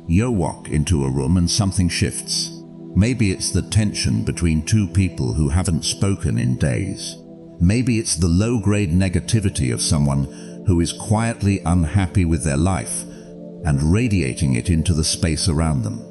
You walk into a room and something shifts. Maybe it's the tension between two people who haven't spoken in days. Maybe it's the low-grade negativity of someone who is quietly unhappy with their life and radiating it into the space around them.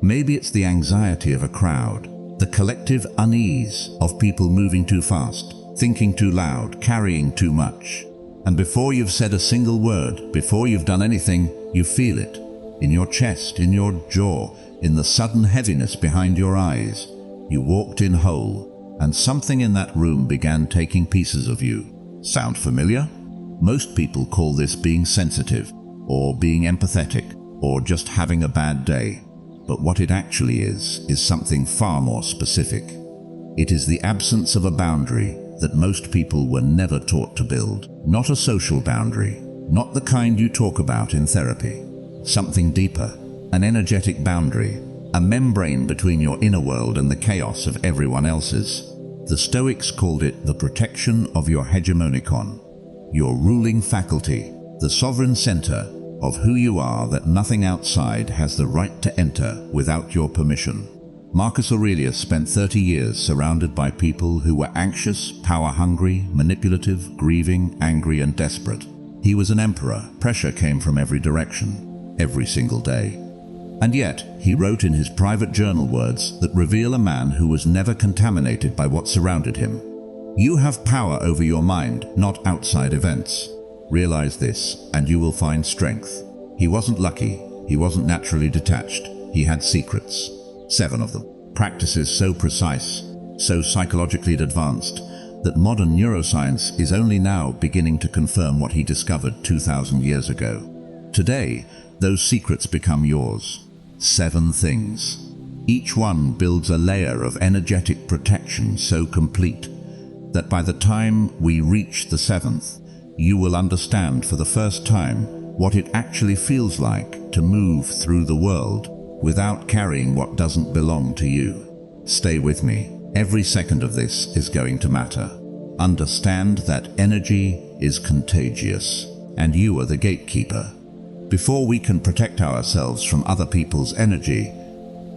Maybe it's the anxiety of a crowd, the collective unease of people moving too fast, thinking too loud, carrying too much. And before you've said a single word, before you've done anything, you feel it. In your chest, in your jaw, in the sudden heaviness behind your eyes. You walked in whole, and something in that room began taking pieces of you. Sound familiar? Most people call this being sensitive, or being empathetic, or just having a bad day. But what it actually is something far more specific. It is the absence of a boundary that most people were never taught to build. Not a social boundary, not the kind you talk about in therapy. Something deeper, an energetic boundary, a membrane between your inner world and the chaos of everyone else's. The Stoics called it the protection of your hegemonikon, your ruling faculty, the sovereign center of who you are that nothing outside has the right to enter without your permission. Marcus Aurelius spent 30 years surrounded by people who were anxious, power-hungry, manipulative, grieving, angry, and desperate. He was an emperor. Pressure came from every direction, every single day. And yet, he wrote in his private journal words that reveal a man who was never contaminated by what surrounded him. You have power over your mind, not outside events. Realize this, and you will find strength. He wasn't lucky. He wasn't naturally detached. He had secrets. 7 of them. Practices so precise, so psychologically advanced, that modern neuroscience is only now beginning to confirm what he discovered 2,000 years ago. Today, those secrets become yours. 7 things. Each one builds a layer of energetic protection so complete that by the time we reach the 7th, you will understand for the first time what it actually feels like to move through the world without carrying what doesn't belong to you. Stay with me. Every second of this is going to matter. Understand that energy is contagious, and you are the gatekeeper. Before we can protect ourselves from other people's energy,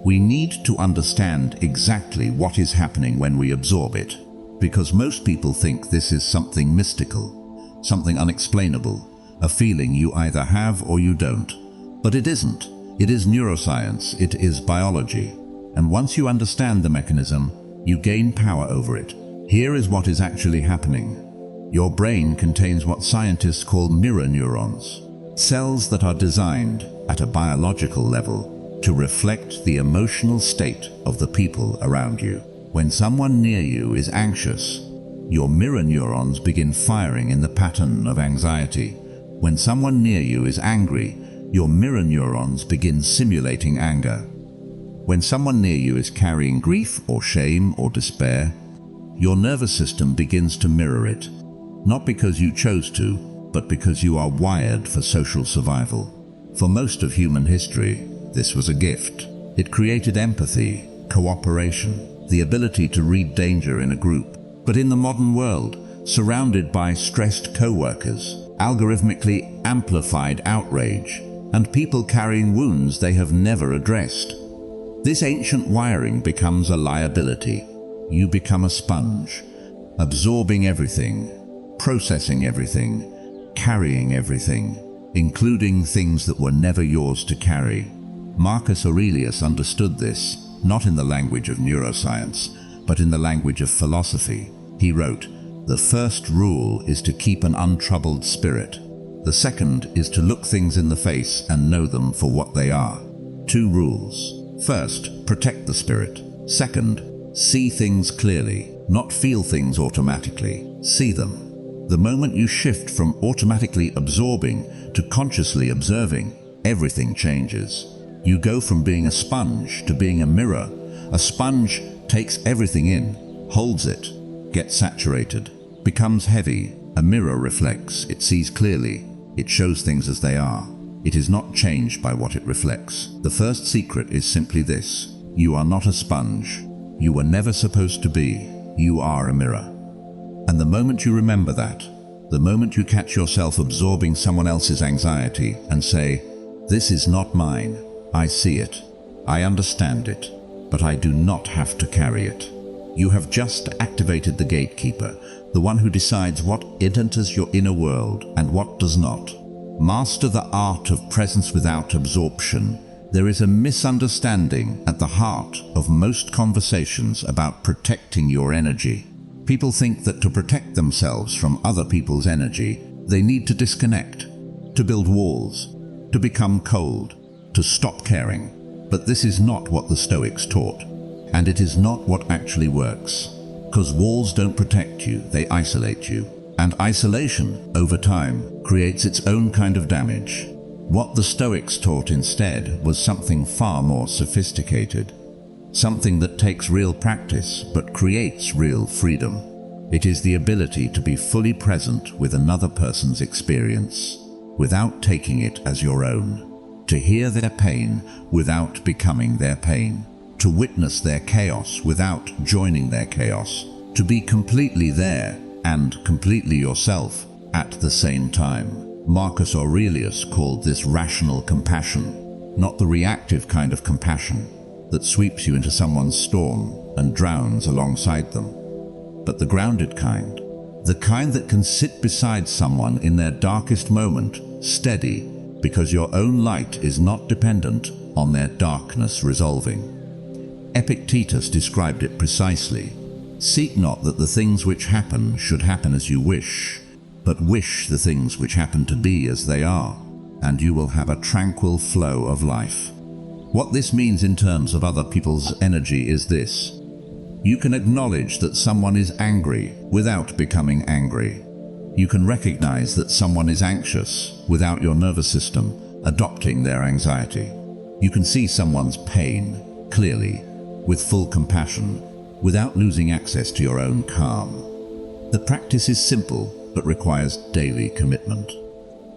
we need to understand exactly what is happening when we absorb it, because most people think this is something mystical, something unexplainable, a feeling you either have or you don't. But it isn't. It is neuroscience, it is biology. And once you understand the mechanism, you gain power over it. Here is what is actually happening. Your brain contains what scientists call mirror neurons, cells that are designed at a biological level to reflect the emotional state of the people around you. When someone near you is anxious, your mirror neurons begin firing in the pattern of anxiety. When someone near you is angry, your mirror neurons begin simulating anger. When someone near you is carrying grief or shame or despair, your nervous system begins to mirror it, not because you chose to, but because you are wired for social survival. For most of human history, this was a gift. It created empathy, cooperation, the ability to read danger in a group. But in the modern world, surrounded by stressed co-workers, algorithmically amplified outrage, and people carrying wounds they have never addressed, this ancient wiring becomes a liability. You become a sponge, absorbing everything, processing everything, carrying everything, including things that were never yours to carry. Marcus Aurelius understood this, not in the language of neuroscience, but in the language of philosophy. He wrote, "The first rule is to keep an untroubled spirit. The second is to look things in the face and know them for what they are." 2 rules. First, protect the spirit. Second, see things clearly, not feel things automatically. See them. The moment you shift from automatically absorbing to consciously observing, everything changes. You go from being a sponge to being a mirror. A sponge takes everything in, holds it, gets saturated, becomes heavy. A mirror reflects, it sees clearly, it shows things as they are. It is not changed by what it reflects. The first secret is simply this: you are not a sponge. You were never supposed to be. You are a mirror. And the moment you remember that, the moment you catch yourself absorbing someone else's anxiety and say, "This is not mine," I see it. I understand it. But I do not have to carry it. You have just activated the gatekeeper, the one who decides what enters your inner world and what does not. Master the art of presence without absorption. There is a misunderstanding at the heart of most conversations about protecting your energy. People think that to protect themselves from other people's energy, they need to disconnect, to build walls, to become cold, to stop caring. But this is not what the Stoics taught, and it is not what actually works. Because walls don't protect you, they isolate you. And isolation, over time, creates its own kind of damage. What the Stoics taught instead was something far more sophisticated. Something that takes real practice, but creates real freedom. It is the ability to be fully present with another person's experience, without taking it as your own. To hear their pain without becoming their pain. To witness their chaos without joining their chaos. To be completely there and completely yourself at the same time. Marcus Aurelius called this rational compassion, not the reactive kind of compassion that sweeps you into someone's storm and drowns alongside them, but the grounded kind, the kind that can sit beside someone in their darkest moment, steady, because your own light is not dependent on their darkness resolving. Epictetus described it precisely. Seek not that the things which happen should happen as you wish, but wish the things which happen to be as they are, and you will have a tranquil flow of life. What this means in terms of other people's energy is this. You can acknowledge that someone is angry without becoming angry. You can recognize that someone is anxious without your nervous system adopting their anxiety. You can see someone's pain clearly, with full compassion, without losing access to your own calm. The practice is simple, but requires daily commitment.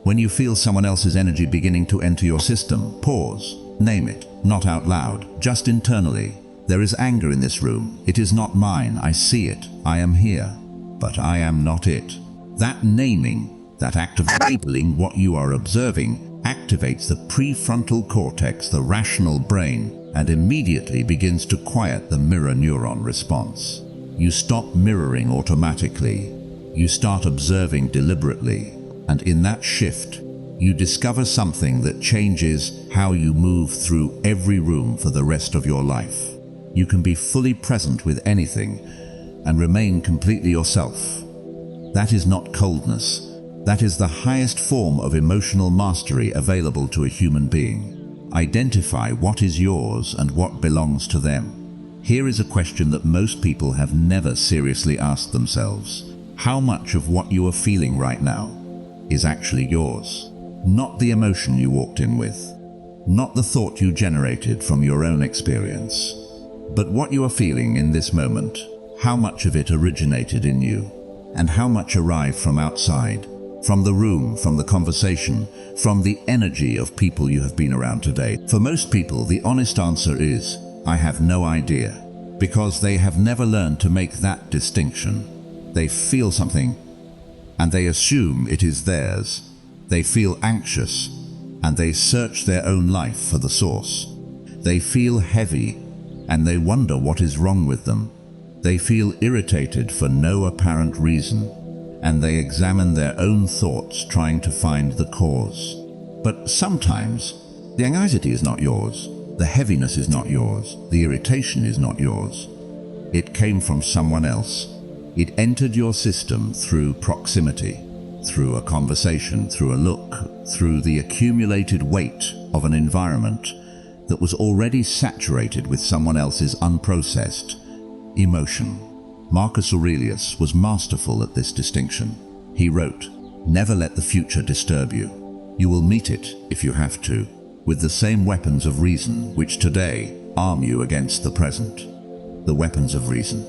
When you feel someone else's energy beginning to enter your system, pause, name it, not out loud, just internally. There is anger in this room. It is not mine. I see it. I am here, but I am not it. That naming, that act of labeling what you are observing, activates the prefrontal cortex, the rational brain, and immediately begins to quiet the mirror neuron response. You stop mirroring automatically. You start observing deliberately, and in that shift, you discover something that changes how you move through every room for the rest of your life. You can be fully present with anything and remain completely yourself. That is not coldness. That is the highest form of emotional mastery available to a human being. Identify what is yours and what belongs to them. Here is a question that most people have never seriously asked themselves. How much of what you are feeling right now is actually yours? Not the emotion you walked in with, not the thought you generated from your own experience, but what you are feeling in this moment. How much of it originated in you, and how much arrived from outside, from the room, from the conversation, from the energy of people you have been around today? For most people, the honest answer is, I have no idea, because they have never learned to make that distinction. They feel something, and they assume it is theirs. They feel anxious, and they search their own life for the source. They feel heavy, and they wonder what is wrong with them. They feel irritated for no apparent reason, and they examine their own thoughts trying to find the cause. But sometimes, the anxiety is not yours, the heaviness is not yours, the irritation is not yours. It came from someone else. It entered your system through proximity, through a conversation, through a look, through the accumulated weight of an environment that was already saturated with someone else's unprocessed emotion. Marcus Aurelius was masterful at this distinction. He wrote, "Never let the future disturb you. You will meet it, if you have to, with the same weapons of reason which today arm you against the present." The weapons of reason.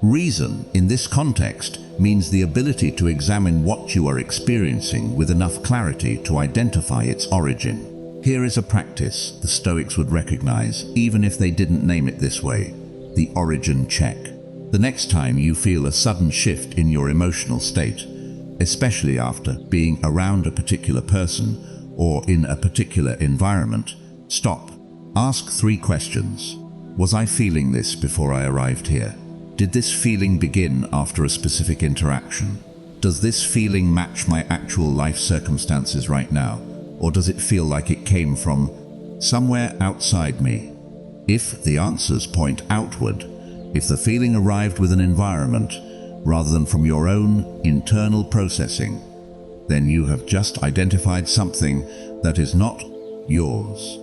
Reason, in this context, means the ability to examine what you are experiencing with enough clarity to identify its origin. Here is a practice the Stoics would recognize, even if they didn't name it this way: the origin check. The next time you feel a sudden shift in your emotional state, especially after being around a particular person or in a particular environment, stop, Ask 3 questions. Was I feeling this before I arrived here? Did this feeling begin after a specific interaction? Does this feeling match my actual life circumstances right now? Or does it feel like it came from somewhere outside me? If the answers point outward, if the feeling arrived with an environment rather than from your own internal processing, then you have just identified something that is not yours.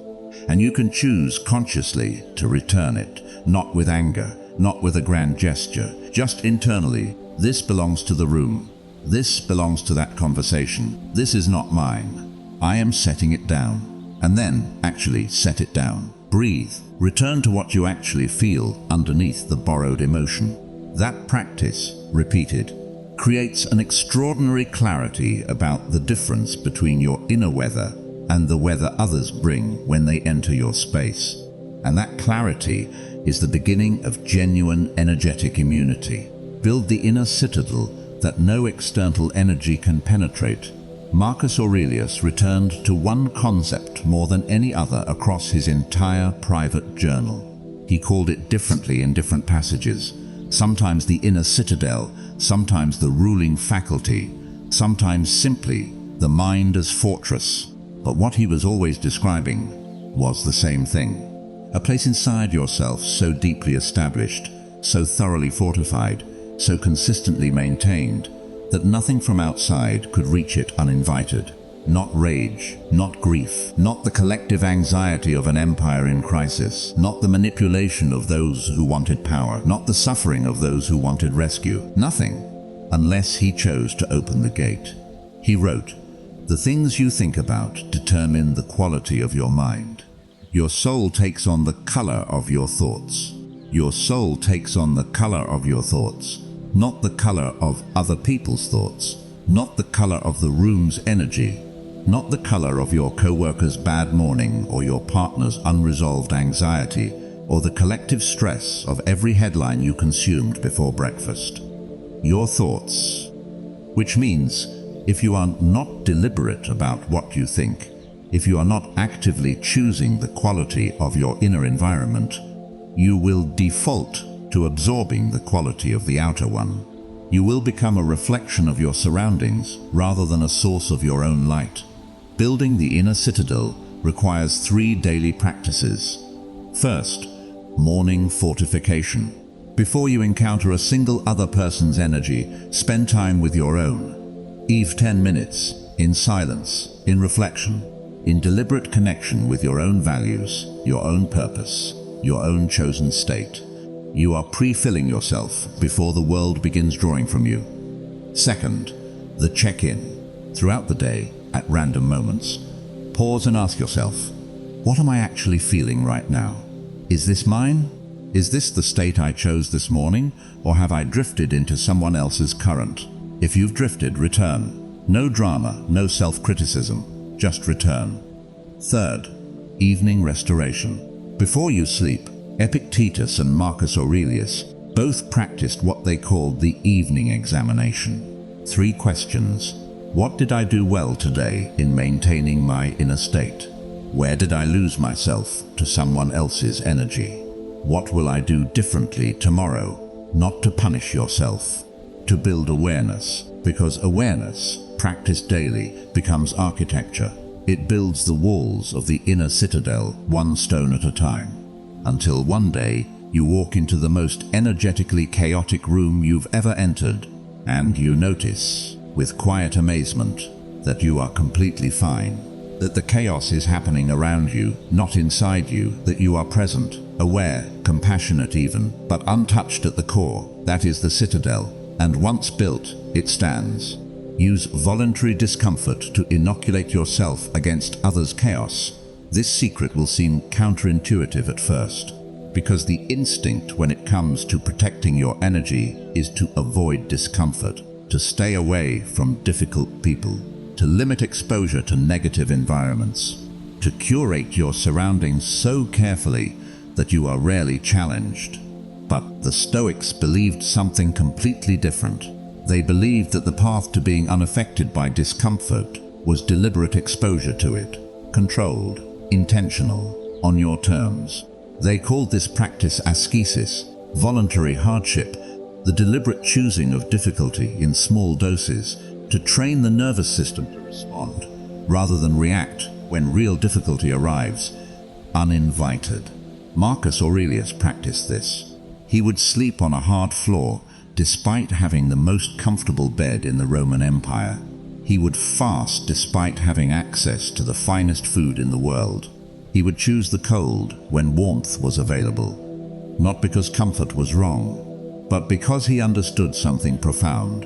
And you can choose consciously to return it, not with anger, not with a grand gesture, just internally. This belongs to the room. This belongs to that conversation. This is not mine. I am setting it down. And then actually set it down. Breathe. Return to what you actually feel underneath the borrowed emotion. That practice, repeated, creates an extraordinary clarity about the difference between your inner weather and the weather others bring when they enter your space. And that clarity is the beginning of genuine energetic immunity. Build the inner citadel that no external energy can penetrate. Marcus Aurelius returned to one concept more than any other across his entire private journal. He called it differently in different passages. Sometimes the inner citadel, sometimes the ruling faculty, sometimes simply the mind as fortress. But what he was always describing was the same thing. A place inside yourself so deeply established, so thoroughly fortified, so consistently maintained, that nothing from outside could reach it uninvited. Not rage, not grief, not the collective anxiety of an empire in crisis, not the manipulation of those who wanted power, not the suffering of those who wanted rescue. Nothing, unless he chose to open the gate. He wrote, "The things you think about determine the quality of your mind. Your soul takes on the color of your thoughts. Your soul takes on the color of your thoughts, not the color of other people's thoughts, not the color of the room's energy, not the color of your co-worker's bad morning or your partner's unresolved anxiety or the collective stress of every headline you consumed before breakfast. Your thoughts." Which means, if you are not deliberate about what you think, if you are not actively choosing the quality of your inner environment, you will default to absorbing the quality of the outer one. You will become a reflection of your surroundings rather than a source of your own light. Building the inner citadel requires 3 daily practices. First, morning fortification. Before you encounter a single other person's energy, spend time with your own. Eve 10 minutes, in silence, in reflection, in deliberate connection with your own values, your own purpose, your own chosen state. You are pre-filling yourself before the world begins drawing from you. Second, the check-in. Throughout the day, at random moments, pause and ask yourself, what am I actually feeling right now? Is this mine? Is this the state I chose this morning, or have I drifted into someone else's current? If you've drifted, return. No drama, no self-criticism, just return. Third, evening restoration. Before you sleep, Epictetus and Marcus Aurelius both practiced what they called the evening examination. 3 questions. What did I do well today in maintaining my inner state? Where did I lose myself to someone else's energy? What will I do differently tomorrow? Not to punish yourself, to build awareness, because awareness, practiced daily, becomes architecture. It builds the walls of the inner citadel, one stone at a time, until one day you walk into the most energetically chaotic room you've ever entered, and you notice, with quiet amazement, that you are completely fine, that the chaos is happening around you, not inside you, that you are present, aware, compassionate even, but untouched at the core. That is the citadel, and once built, it stands. Use voluntary discomfort to inoculate yourself against others' chaos. This secret will seem counterintuitive at first, because the instinct when it comes to protecting your energy is to avoid discomfort, to stay away from difficult people, to limit exposure to negative environments, to curate your surroundings so carefully that you are rarely challenged. But the Stoics believed something completely different. They believed that the path to being unaffected by discomfort was deliberate exposure to it, controlled, intentional. on your terms. They called this practice ascesis, voluntary hardship, the deliberate choosing of difficulty in small doses to train the nervous system to respond, rather than react when real difficulty arrives, uninvited. Marcus Aurelius practiced this. He would sleep on a hard floor despite having the most comfortable bed in the Roman Empire. He would fast despite having access to the finest food in the world. He would choose the cold when warmth was available, not because comfort was wrong, but because he understood something profound.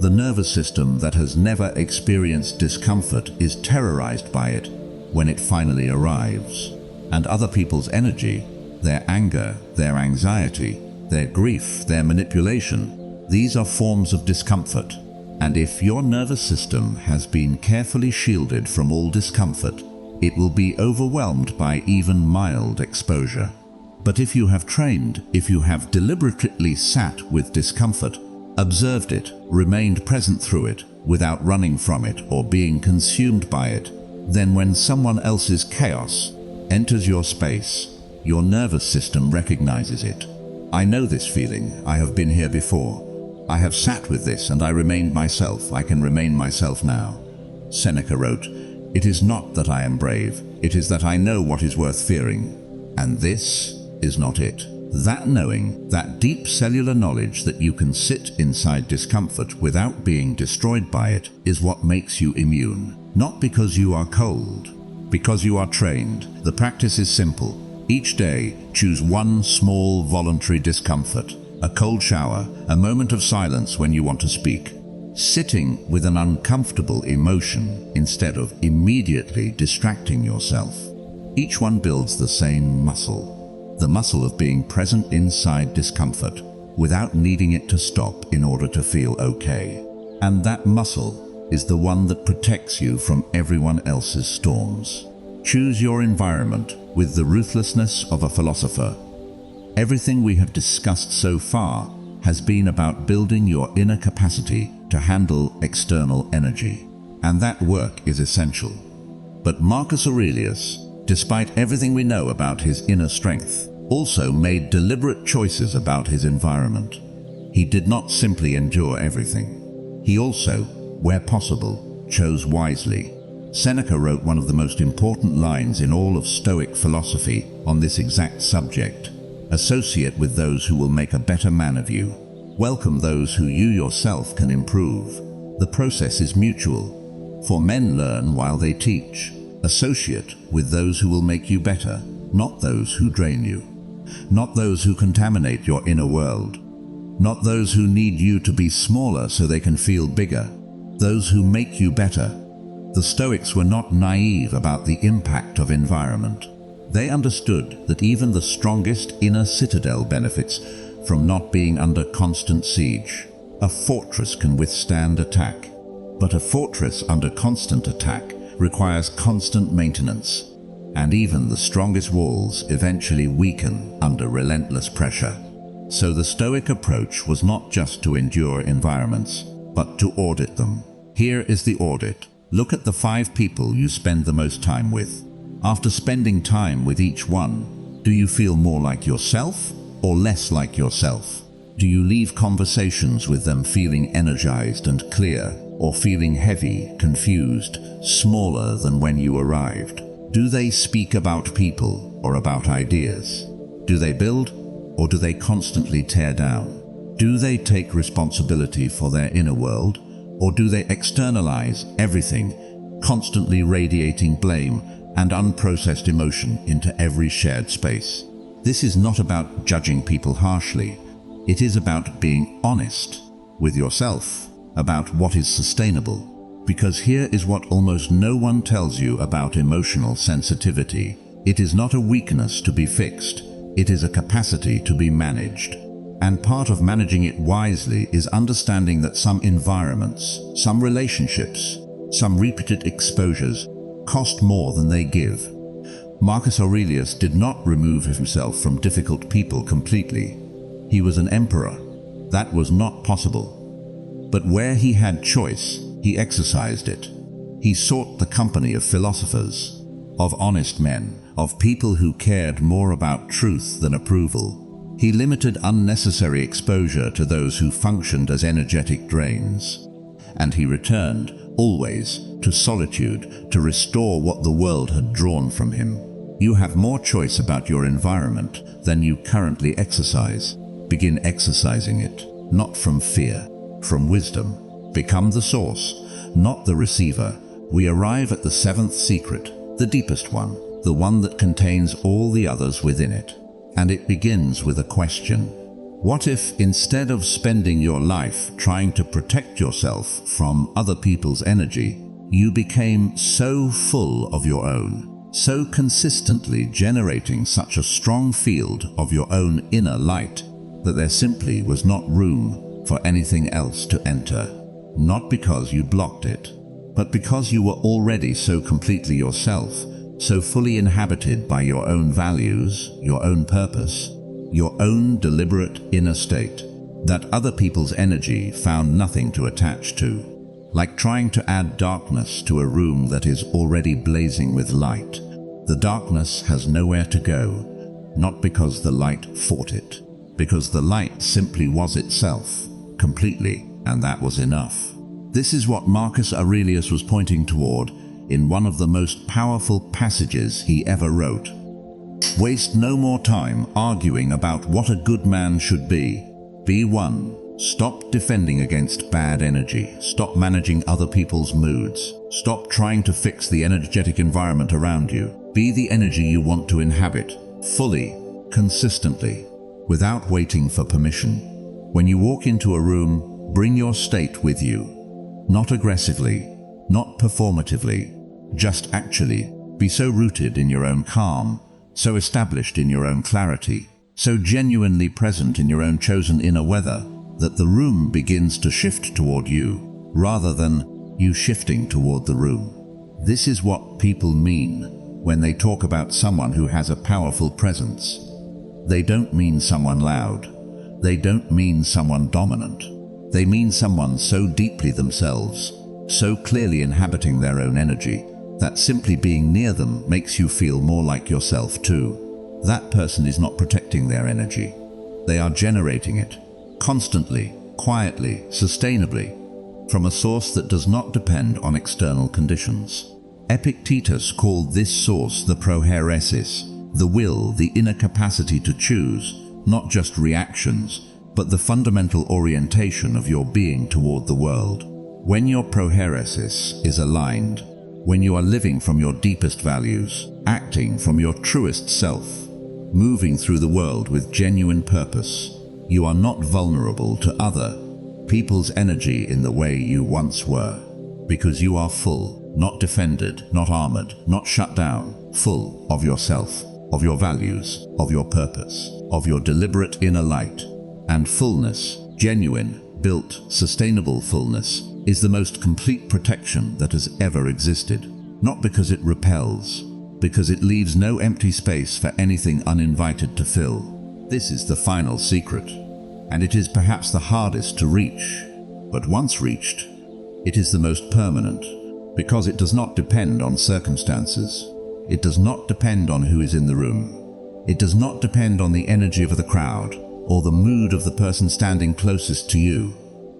The nervous system that has never experienced discomfort is terrorized by it when it finally arrives. And other people's energy, their anger, their anxiety, their grief, their manipulation, these are forms of discomfort. And if your nervous system has been carefully shielded from all discomfort, it will be overwhelmed by even mild exposure. But if you have trained, if you have deliberately sat with discomfort, observed it, remained present through it, without running from it or being consumed by it, then when someone else's chaos enters your space, your nervous system recognizes it. I know this feeling. I have been here before. I have sat with this and I remained myself. I can remain myself now. Seneca wrote, "It is not that I am brave, it is that I know what is worth fearing. And this is not it." That knowing, that deep cellular knowledge that you can sit inside discomfort without being destroyed by it, is what makes you immune. Not because you are cold, because you are trained. The practice is simple. Each day, choose one small voluntary discomfort, a cold shower, a moment of silence when you want to speak. Sitting with an uncomfortable emotion instead of immediately distracting yourself. Each one builds the same muscle, the muscle of being present inside discomfort without needing it to stop in order to feel okay. And that muscle is the one that protects you from everyone else's storms. Choose your environment with the ruthlessness of a philosopher. Everything we have discussed so far has been about building your inner capacity to handle external energy, and that work is essential. But Marcus Aurelius, despite everything we know about his inner strength, also made deliberate choices about his environment. He did not simply endure everything. He also, where possible, chose wisely. Seneca wrote one of the most important lines in all of Stoic philosophy on this exact subject. Associate with those who will make a better man of you. Welcome those who you yourself can improve. The process is mutual, for men learn while they teach. Associate with those who will make you better, not those who drain you. Not those who contaminate your inner world. Not those who need you to be smaller so they can feel bigger. Those who make you better. The Stoics were not naive about the impact of environment. They understood that even the strongest inner citadel benefits from not being under constant siege. A fortress can withstand attack, but a fortress under constant attack requires constant maintenance, and even the strongest walls eventually weaken under relentless pressure. So the Stoic approach was not just to endure environments, but to audit them. Here is the audit. Look at the 5 people you spend the most time with. After spending time with each one, do you feel more like yourself or less like yourself? Do you leave conversations with them feeling energized and clear, or feeling heavy, confused, smaller than when you arrived? Do they speak about people or about ideas? Do they build or do they constantly tear down? Do they take responsibility for their inner world, or do they externalize everything, constantly radiating blame and unprocessed emotion into every shared space? This is not about judging people harshly. It is about being honest with yourself about what is sustainable. Because here is what almost no one tells you about emotional sensitivity. It is not a weakness to be fixed. It is a capacity to be managed. And part of managing it wisely is understanding that some environments, some relationships, some repeated exposures cost more than they give. Marcus Aurelius did not remove himself from difficult people completely. He was an emperor. That was not possible. But where he had choice, he exercised it. He sought the company of philosophers, of honest men, of people who cared more about truth than approval. He limited unnecessary exposure to those who functioned as energetic drains. And he returned, always, to solitude to restore what the world had drawn from him. You have more choice about your environment than you currently exercise. Begin exercising it, not from fear, from wisdom. Become the source, not the receiver. We arrive at the seventh secret, the deepest one, the one that contains all the others within it. And it begins with a question. What if, instead of spending your life trying to protect yourself from other people's energy, you became so full of your own, so consistently generating such a strong field of your own inner light, that there simply was not room for anything else to enter? Not because you blocked it, but because you were already so completely yourself, so fully inhabited by your own values, your own purpose, your own deliberate inner state, that other people's energy found nothing to attach to. Like trying to add darkness to a room that is already blazing with light. The darkness has nowhere to go, not because the light fought it, because the light simply was itself, completely, and that was enough. This is what Marcus Aurelius was pointing toward in one of the most powerful passages he ever wrote. Waste no more time arguing about what a good man should be. Be one. Stop defending against bad energy. Stop managing other people's moods. Stop trying to fix the energetic environment around you. Be the energy you want to inhabit, fully, consistently, without waiting for permission. When you walk into a room, bring your state with you. Not aggressively, not performatively, just actually. Be so rooted in your own calm, so established in your own clarity, so genuinely present in your own chosen inner weather, that the room begins to shift toward you, rather than you shifting toward the room. This is what people mean when they talk about someone who has a powerful presence. They don't mean someone loud. They don't mean someone dominant. They mean someone so deeply themselves, so clearly inhabiting their own energy, that simply being near them makes you feel more like yourself too. That person is not protecting their energy. They are generating it, constantly, quietly, sustainably, from a source that does not depend on external conditions. Epictetus called this source the prohairesis, the will, the inner capacity to choose, not just reactions, but the fundamental orientation of your being toward the world. When your prohairesis is aligned, when you are living from your deepest values, acting from your truest self, moving through the world with genuine purpose, you are not vulnerable to other people's energy in the way you once were, because you are full, not defended, not armored, not shut down, full of yourself, of your values, of your purpose, of your deliberate inner light. And fullness, genuine, built, sustainable fullness, is the most complete protection that has ever existed. Not because it repels, because it leaves no empty space for anything uninvited to fill. This is the final secret, and it is perhaps the hardest to reach. But once reached, it is the most permanent, because it does not depend on circumstances. It does not depend on who is in the room. It does not depend on the energy of the crowd, or the mood of the person standing closest to you.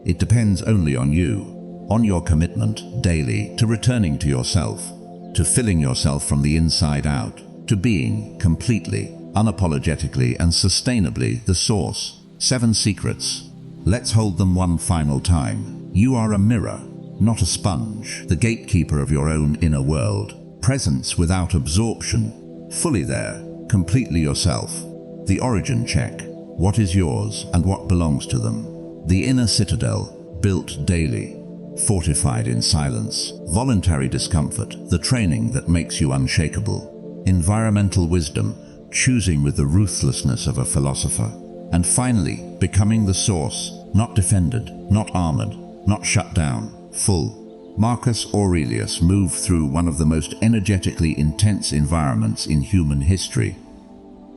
It depends only on you, on your commitment daily to returning to yourself, to filling yourself from the inside out, to being completely, unapologetically and sustainably the source. 7 secrets. Let's hold them one final time. You are a mirror, not a sponge, the gatekeeper of your own inner world. Presence without absorption, fully there, completely yourself. The origin check. What is yours and what belongs to them? The inner citadel, built daily, fortified in silence, voluntary discomfort, the training that makes you unshakable, environmental wisdom, choosing with the ruthlessness of a philosopher, and finally, becoming the source, not defended, not armored, not shut down, full. Marcus Aurelius moved through one of the most energetically intense environments in human history,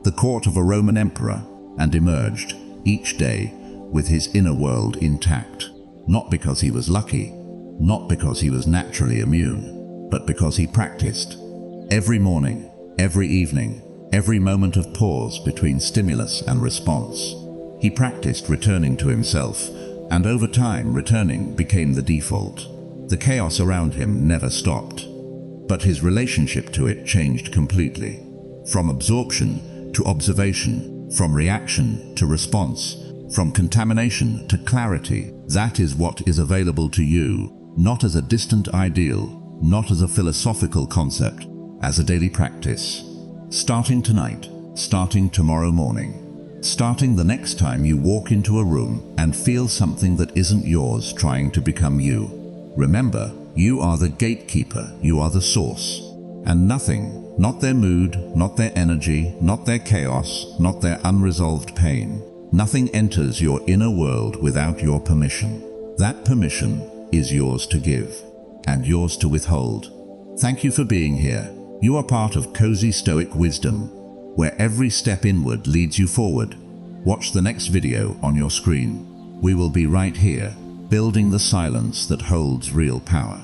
the court of a Roman emperor, and emerged, each day, with his inner world intact. Not because he was lucky, not because he was naturally immune, but because he practiced. Every morning, Every evening, every moment of pause between stimulus and response. He practiced returning to himself, and over time returning became the default. The chaos around him never stopped, but his relationship to it changed completely. From absorption to observation, from reaction to response, from contamination to clarity. That is what is available to you, not as a distant ideal, not as a philosophical concept, as a daily practice. Starting tonight, starting tomorrow morning, starting the next time you walk into a room and feel something that isn't yours trying to become you. Remember, you are the gatekeeper, you are the source, and nothing, not their mood, not their energy, not their chaos, not their unresolved pain, nothing enters your inner world without your permission. That permission is yours to give, and yours to withhold. Thank you for being here. You are part of cozy Stoic wisdom, where every step inward leads you forward. Watch the next video on your screen. We will be right here, building the silence that holds real power.